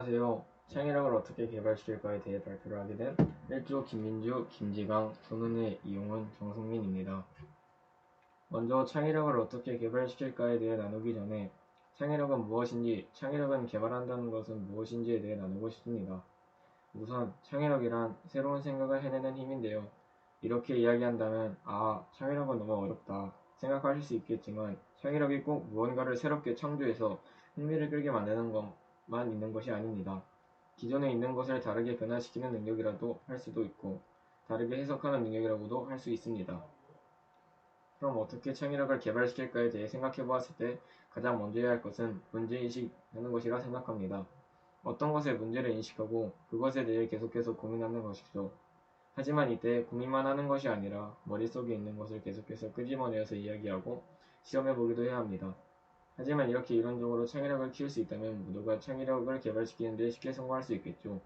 안녕하세요. 창의력을 어떻게 개발시킬까에 대해 발표를 하게 된 1조 김민주, 김지강, 손은혜, 이용은, 정성민입니다. 먼저 창의력을 어떻게 개발시킬까에 대해 나누기 전에 창의력은 무엇인지, 창의력은 개발한다는 것은 무엇인지에 대해 나누고 싶습니다. 우선 창의력이란 새로운 생각을 해내는 힘인데요. 이렇게 이야기한다면 창의력은 너무 어렵다 생각하실 수 있겠지만 창의력이 꼭 무언가를 새롭게 창조해서 흥미를 끌게 만드는 것만 있는 것이 아닙니다. 기존에 있는 것을 다르게 변화시키는 능력이라도 할 수도 있고 다르게 해석하는 능력이라고도 할 수 있습니다. 그럼 어떻게 창의력을 개발시킬까에 대해 생각해 보았을 때 가장 먼저 해야 할 것은 문제인식하는 것이라 생각합니다. 어떤 것에 문제를 인식하고 그것에 대해 계속해서 고민하는 것이죠. 하지만 이때 고민만 하는 것이 아니라 머릿속에 있는 것을 계속해서 끄집어내어서 이야기하고 시험해보기도 해야 합니다. 하지만 이렇게 이론적으로 창의력을 키울 수 있다면 모두가 창의력을 개발시키는 데 쉽게 성공할 수 있겠죠.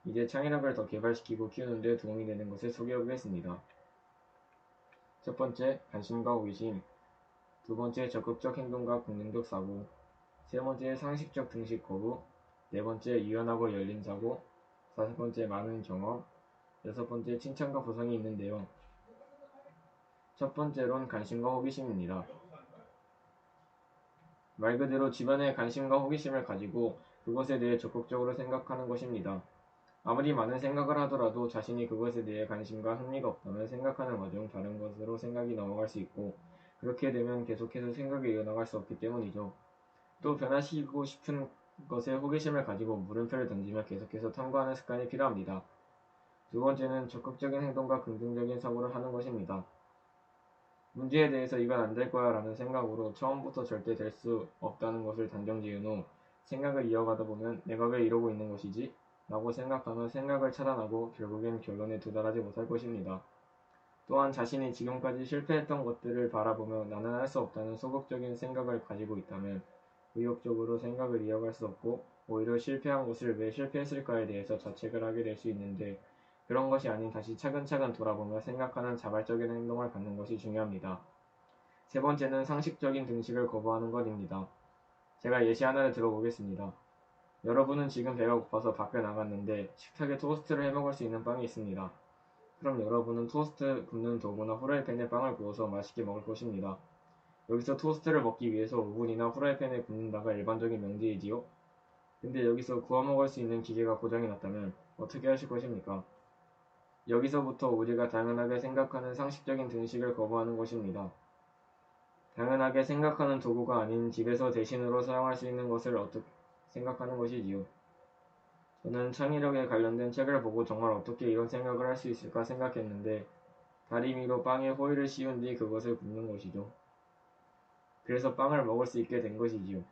이제 창의력을 더 개발시키고 키우는 데 도움이 되는 것을 소개해보겠습니다. 첫 번째, 관심과 호기심. 두 번째, 적극적 행동과 긍정적 사고. 세 번째, 상식적 등식 거부. 네 번째, 유연하고 열린 사고. 다섯 번째, 많은 경험. 여섯 번째, 칭찬과 보상이 있는데요. 첫 번째론 관심과 호기심입니다. 말 그대로 주변에 관심과 호기심을 가지고 그것에 대해 적극적으로 생각하는 것입니다. 아무리 많은 생각을 하더라도 자신이 그것에 대해 관심과 흥미가 없다면 생각하는 와중 다른 것으로 생각이 넘어갈 수 있고 그렇게 되면 계속해서 생각이 이어나갈 수 없기 때문이죠. 또 변화시키고 싶은 것에 호기심을 가지고 물음표를 던지며 계속해서 탐구하는 습관이 필요합니다. 두 번째는 적극적인 행동과 긍정적인 사고를 하는 것입니다. 문제에 대해서 이건 안 될 거야 라는 생각으로 처음부터 절대 될 수 없다는 것을 단정 지은 후 생각을 이어가다 보면 내가 왜 이러고 있는 것이지? 라고 생각하며 생각을 차단하고 결국엔 결론에 도달하지 못할 것입니다. 또한 자신이 지금까지 실패했던 것들을 바라보며 나는 할 수 없다는 소극적인 생각을 가지고 있다면 의욕적으로 생각을 이어갈 수 없고 오히려 실패한 것을 왜 실패했을까에 대해서 자책을 하게 될 수 있는데 그런 것이 아닌 다시 차근차근 돌아보며 생각하는 자발적인 행동을 갖는 것이 중요합니다. 세 번째는 상식적인 등식을 거부하는 것입니다. 제가 예시 하나를 들어보겠습니다. 여러분은 지금 배가 고파서 밖에 나갔는데 식탁에 토스트를 해먹을 수 있는 빵이 있습니다. 그럼 여러분은 토스트 굽는 도구나 후라이팬에 빵을 구워서 맛있게 먹을 것입니다. 여기서 토스트를 먹기 위해서 오븐이나 후라이팬에 굽는다가 일반적인 명제이지요? 근데 여기서 구워 먹을 수 있는 기계가 고장이 났다면 어떻게 하실 것입니까? 여기서부터 우리가 당연하게 생각하는 상식적인 등식을 거부하는 것입니다. 당연하게 생각하는 도구가 아닌 집에서 대신으로 사용할 수 있는 것을 어떻게 생각하는 것이지요. 저는 창의력에 관련된 책을 보고 정말 어떻게 이런 생각을 할 수 있을까 생각했는데 다리미로 빵에 호일을 씌운 뒤 그것을 굽는 것이죠. 그래서 빵을 먹을 수 있게 된 것이지요.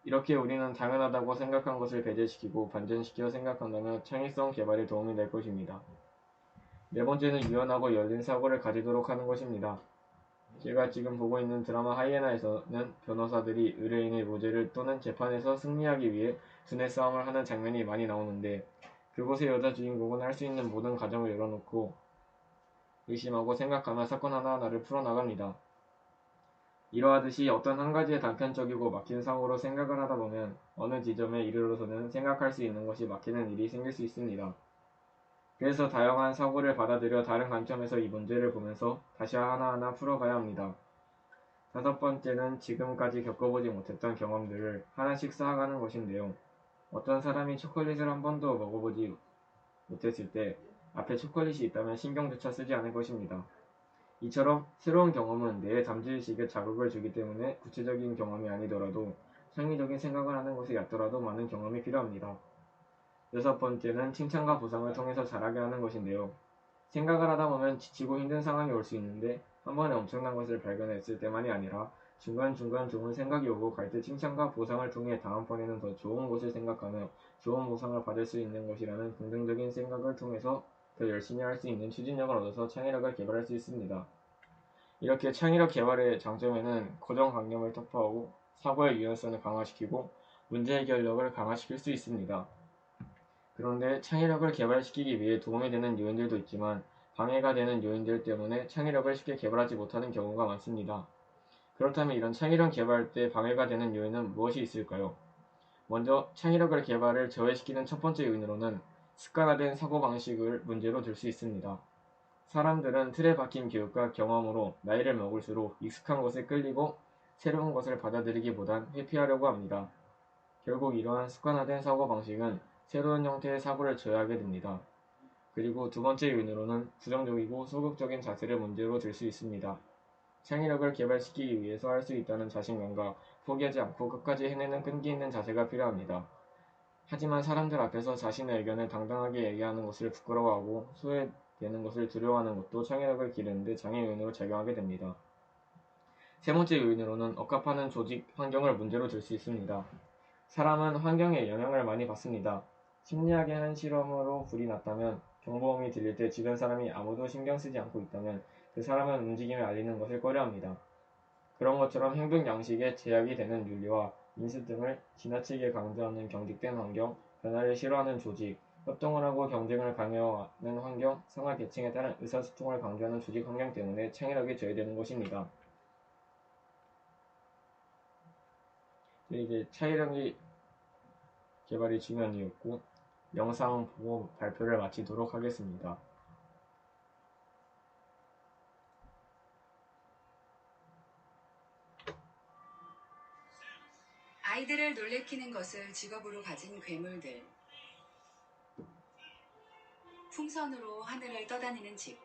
이렇게 우리는 당연하다고 생각한 것을 배제시키고 반전시켜 생각한다면 창의성 개발에 도움이 될 것입니다. 네 번째는 유연하고 열린 사고를 가지도록 하는 것입니다. 제가 지금 보고 있는 드라마 하이에나에서는 변호사들이 의뢰인의 무죄를 또는 재판에서 승리하기 위해 두뇌 싸움을 하는 장면이 많이 나오는데 그곳의 여자 주인공은 할 수 있는 모든 가정을 열어놓고 의심하고 생각하며 사건 하나하나를 풀어나갑니다. 이러하듯이 어떤 한 가지에 단편적이고 막힌 사고로 생각을 하다 보면 어느 지점에 이르러서는 생각할 수 있는 것이 막히는 일이 생길 수 있습니다. 그래서 다양한 사고를 받아들여 다른 관점에서 이 문제를 보면서 다시 하나하나 풀어가야 합니다. 다섯 번째는 지금까지 겪어보지 못했던 경험들을 하나씩 쌓아가는 것인데요. 어떤 사람이 초콜릿을 한 번도 먹어보지 못했을 때 앞에 초콜릿이 있다면 신경조차 쓰지 않을 것입니다. 이처럼 새로운 경험은 뇌에 잠재의식에 자극을 주기 때문에 구체적인 경험이 아니더라도 창의적인 생각을 하는 것에 얕더라도 많은 경험이 필요합니다. 여섯 번째는 칭찬과 보상을 통해서 잘하게 하는 것인데요. 생각을 하다 보면 지치고 힘든 상황이 올 수 있는데 한 번에 엄청난 것을 발견했을 때만이 아니라 중간중간 좋은 생각이 오고 갈 때 칭찬과 보상을 통해 다음번에는 더 좋은 것을 생각하며 좋은 보상을 받을 수 있는 것이라는 긍정적인 생각을 통해서 더 열심히 할 수 있는 추진력을 얻어서 창의력을 개발할 수 있습니다. 이렇게 창의력 개발의 장점에는 고정관념을突破하고 사고의 유연성을 강화시키고 문제 해결력을 강화시킬 수 있습니다. 그런데 창의력을 개발시키기 위해 도움이 되는 요인들도 있지만 방해가 되는 요인들 때문에 창의력을 쉽게 개발하지 못하는 경우가 많습니다. 그렇다면 이런 창의력 개발 때 방해가 되는 요인은 무엇이 있을까요? 먼저 창의력을 개발을 저해시키는 첫 번째 요인으로는 습관화된 사고방식을 문제로 들 수 있습니다. 사람들은 틀에 박힌 교육과 경험으로 나이를 먹을수록 익숙한 것에 끌리고 새로운 것을 받아들이기보단 회피하려고 합니다. 결국 이러한 습관화된 사고방식은 새로운 형태의 사고를 저해하게 됩니다. 그리고 두 번째 요인으로는 부정적이고 소극적인 자세를 문제로 들 수 있습니다. 창의력을 개발시키기 위해서 할 수 있다는 자신감과 포기하지 않고 끝까지 해내는 끈기 있는 자세가 필요합니다. 하지만 사람들 앞에서 자신의 의견을 당당하게 얘기하는 것을 부끄러워하고 소외되는 것을 두려워하는 것도 창의력을 기르는 데 장애 요인으로 작용하게 됩니다. 세 번째 요인으로는 억압하는 조직 환경을 문제로 들 수 있습니다. 사람은 환경에 영향을 많이 받습니다. 심리학의 한 실험으로 불이 났다면 경보음이 들릴 때 주변 사람이 아무도 신경 쓰지 않고 있다면 그 사람은 움직임을 알리는 것을 꺼려합니다. 그런 것처럼 행동 양식에 제약이 되는 윤리와 인수 등을 지나치게 강조하는 경직된 환경, 변화를 싫어하는 조직, 협동을 하고 경쟁을 강요하는 환경, 생활 계층에 따른 의사소통을 강조하는 조직 환경 때문에 창의력이 저해되는 것입니다. 이제 창의력이 개발이 중요한 이유였고 영상 보고 발표를 마치도록 하겠습니다. 아이들을 놀래키는 것을 직업으로 가진 괴물들. 풍선으로 하늘을 떠다니는 집.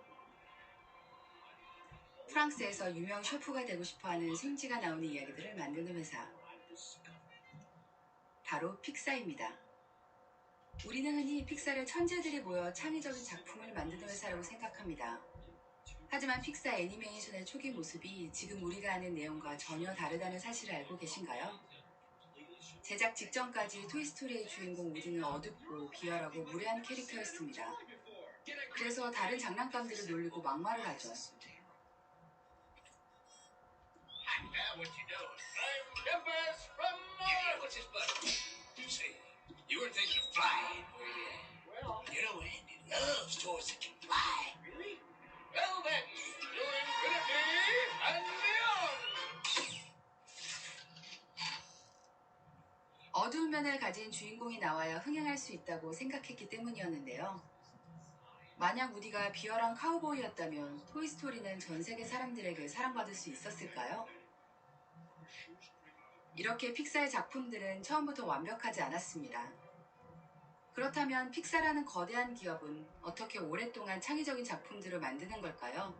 프랑스에서 유명 셰프가 되고 싶어하는 생쥐가 나오는 이야기들을 만드는 회사. 바로 픽사입니다. 우리는 흔히 픽사를 천재들이 모여 창의적인 작품을 만드는 회사라고 생각합니다. 하지만 픽사 애니메이션의 초기 모습이 지금 우리가 아는 내용과 전혀 다르다는 사실을 알고 계신가요? 제작 직전까지 토이스토리의 주인공 우디는 어둡고 비열하고 무례한 캐릭터였습니다. 그래서 다른 장난감들을 놀리고 막말을 하죠. 어두운 면을 가진 주인공이 나와야 흥행할 수 있다고 생각했기 때문이었는데요. 만약 우디가 비열한 카우보이였다면 토이스토리는 전 세계 사람들에게 사랑받을 수 있었을까요? 이렇게 픽사의 작품들은 처음부터 완벽하지 않았습니다. 그렇다면 픽사라는 거대한 기업은 어떻게 오랫동안 창의적인 작품들을 만드는 걸까요?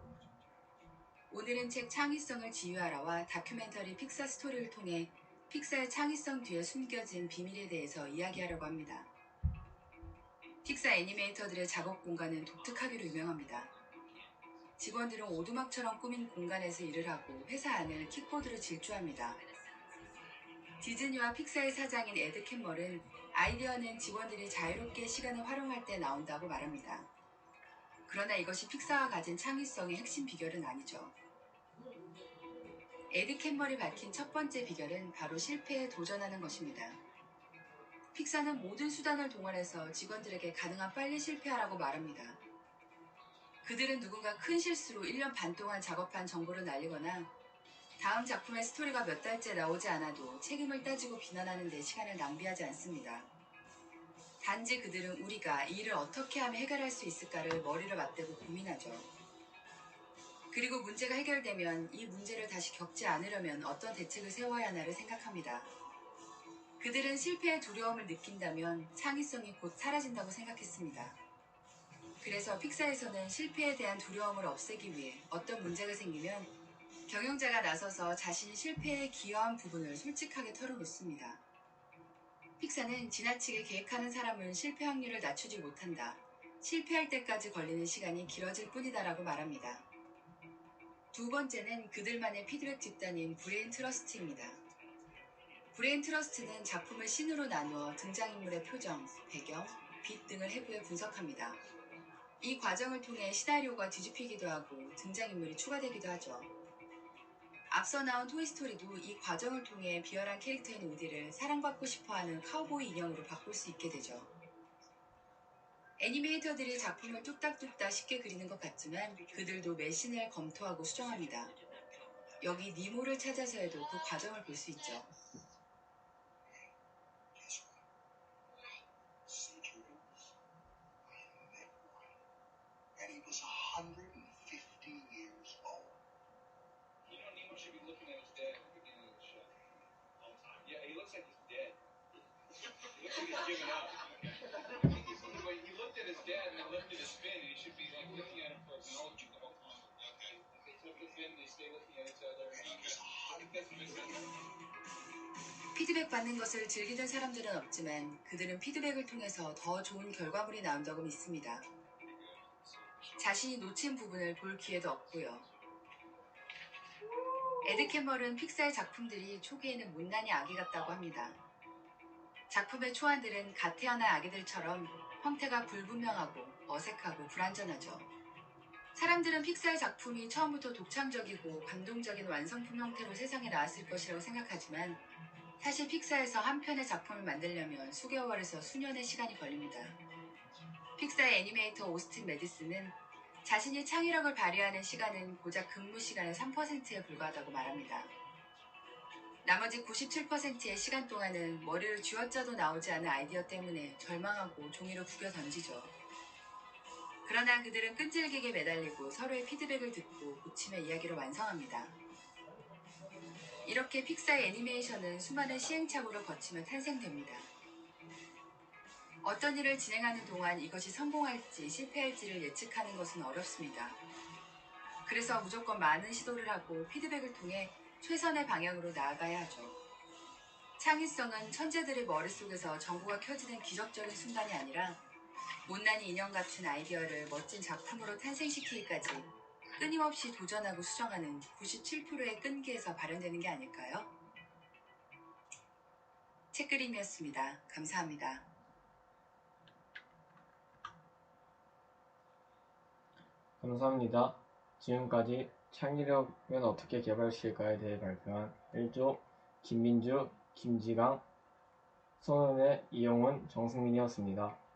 오늘은 책 창의성을 지휘하라와 다큐멘터리 픽사 스토리를 통해 픽사의 창의성 뒤에 숨겨진 비밀에 대해서 이야기하려고 합니다. 픽사 애니메이터들의 작업 공간은 독특하기로 유명합니다. 직원들은 오두막처럼 꾸민 공간에서 일을 하고 회사 안을 킥보드로 질주합니다. 디즈니와 픽사의 사장인 에드 캠머는 아이디어는 직원들이 자유롭게 시간을 활용할 때 나온다고 말합니다. 그러나 이것이 픽사가 가진 창의성의 핵심 비결은 아니죠. 에드 캠머이 밝힌 첫 번째 비결은 바로 실패에 도전하는 것입니다. 픽사는 모든 수단을 동원해서 직원들에게 가능한 빨리 실패하라고 말합니다. 그들은 누군가 큰 실수로 1년 반 동안 작업한 정보를 날리거나 다음 작품의 스토리가 몇 달째 나오지 않아도 책임을 따지고 비난하는 데 시간을 낭비하지 않습니다. 단지 그들은 우리가 이 일을 어떻게 하면 해결할 수 있을까를 머리를 맞대고 고민하죠. 그리고 문제가 해결되면 이 문제를 다시 겪지 않으려면 어떤 대책을 세워야 하나를 생각합니다. 그들은 실패의 두려움을 느낀다면 창의성이 곧 사라진다고 생각했습니다. 그래서 픽사에서는 실패에 대한 두려움을 없애기 위해 어떤 문제가 생기면 경영자가 나서서 자신이 실패에 기여한 부분을 솔직하게 털어놓습니다. 픽사는 지나치게 계획하는 사람은 실패 확률을 낮추지 못한다. 실패할 때까지 걸리는 시간이 길어질 뿐이다라고 말합니다. 두 번째는 그들만의 피드백 집단인 브레인 트러스트입니다. 브레인 트러스트는 작품을 씬으로 나누어 등장인물의 표정, 배경, 빛 등을 해부해 분석합니다. 이 과정을 통해 시나리오가 뒤집히기도 하고 등장인물이 추가되기도 하죠. 앞서 나온 토이스토리도 이 과정을 통해 비열한 캐릭터인 우디를 사랑받고 싶어하는 카우보이 인형으로 바꿀 수 있게 되죠. 애니메이터들이 작품을 뚝딱뚝딱 쉽게 그리는 것 같지만 그들도 매 씬을 검토하고 수정합니다. 여기 니모를 찾아서에도 그 과정을 볼 수 있죠. 피드백 받는 것을 즐기는 사람들은 없지만 그들은 피드백을 통해서 더 좋은 결과물이 나온다고 믿습니다. 자신이 놓친 부분을 볼 기회도 없고요. 에드 캠머는 픽사의 작품들이 초기에는 못난이 아기 같다고 합니다. 작품의 초안들은 갓 태어난 아기들처럼 형태가 불분명하고 어색하고 불완전하죠. 사람들은 픽사의 작품이 처음부터 독창적이고 감동적인 완성품 형태로 세상에 나왔을 것이라고 생각하지만 사실 픽사에서 한 편의 작품을 만들려면 수개월에서 수년의 시간이 걸립니다. 픽사의 애니메이터 오스틴 매디슨은 자신이 창의력을 발휘하는 시간은 고작 근무 시간의 3%에 불과하다고 말합니다. 나머지 97%의 시간 동안은 머리를 쥐어짜도 나오지 않은 아이디어 때문에 절망하고 종이로 구겨 던지죠. 그러나 그들은 끈질기게 매달리고 서로의 피드백을 듣고 고침의 이야기를 완성합니다. 이렇게 픽사의 애니메이션은 수많은 시행착오를 거치며 탄생됩니다. 어떤 일을 진행하는 동안 이것이 성공할지 실패할지를 예측하는 것은 어렵습니다. 그래서 무조건 많은 시도를 하고 피드백을 통해 최선의 방향으로 나아가야 하죠. 창의성은 천재들의 머릿속에서 전구가 켜지는 기적적인 순간이 아니라 못난이 인형 같은 아이디어를 멋진 작품으로 탄생시키기까지 끊임없이 도전하고 수정하는 97%의 끈기에서 발현되는 게 아닐까요? 책그림이었습니다. 감사합니다. 감사합니다. 지금까지 창의력은 어떻게 개발실까에 대해 발표한 1조 김민주, 김지강, 손은혜, 이용훈, 정승민이었습니다.